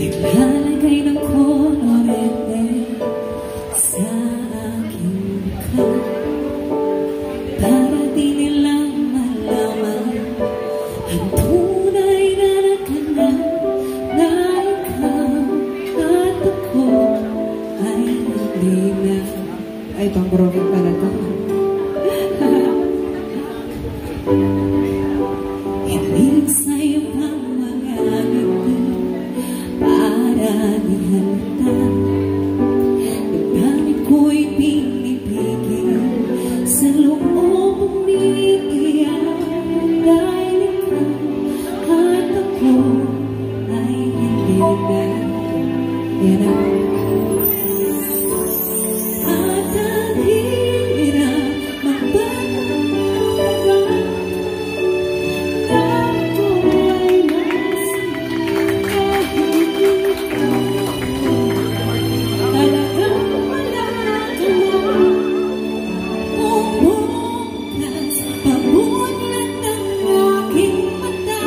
Naglalagay ng kolorete sa aking mukha para di nilang malaman ang tunay na nagkanap na ikaw at ako ay hindi na. Ay, pang-broken pala to. Hindi sa'yo pang mga ngiti para di halata. Nagdamit ko'y pinipigil sa loob umiiyak dahil ikaw at ako ay hindi na. Yan ang at ang hirap magpapalagay na ako ay masaya kahit ikaw talagang wala ka na. Kung bukas pamulat ng aking mata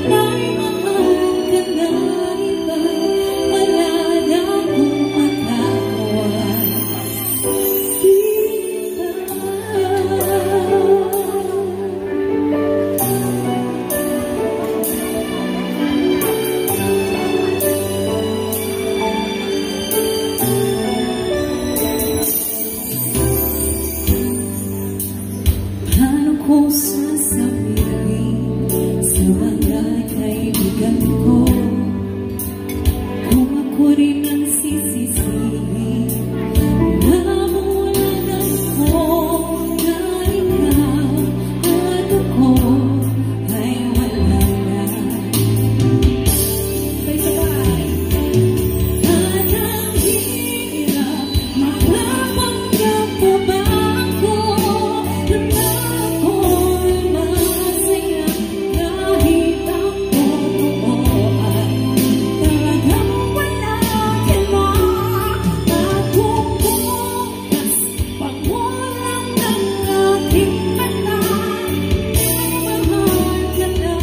na'y mahal ka na iba, wala na akong magagawa. Paano ko sasabihin sa mga kaibigan ko kung ako rin ang sisisihin? Namulan ako na ikaw at ako ay wala na. Bye-bye. At ang hirap mapapanggap mo ba ako na ako'y masaya kahit ang totoo ay talagang wala ka na. At kung bukas pagmulan ng aking mata na'y mahal ka na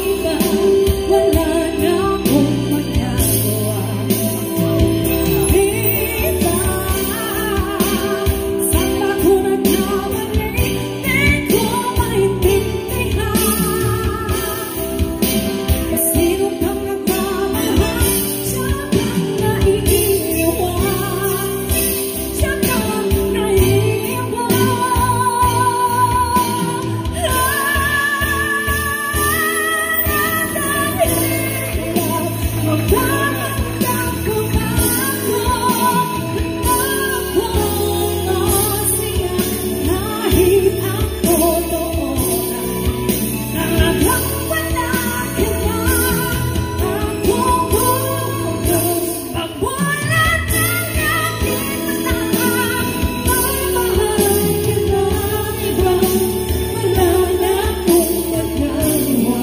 iba, wala na akong magagawa. Iba, saan ako nagkamali? Di ko maintindihan. Sino kang nagmamahal? Siya kang naiiwan. Siya kang naiiwan. Magpapanggap ko ba ako na ako'y masaya kahit ang totoo ay talagang wala ka na. At kung bukas pagmulan ng aking mata na'y mahal ka na iba, wala na akong magagawa.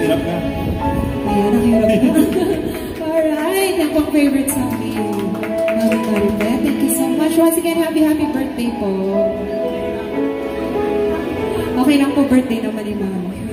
Hirap ka. Ayan, ang hirap na. Alright, yan pong favorite song ni Mami Maribeth. Thank you so much. Once again, happy birthday po. Okay lang po, birthday naman ni Mami.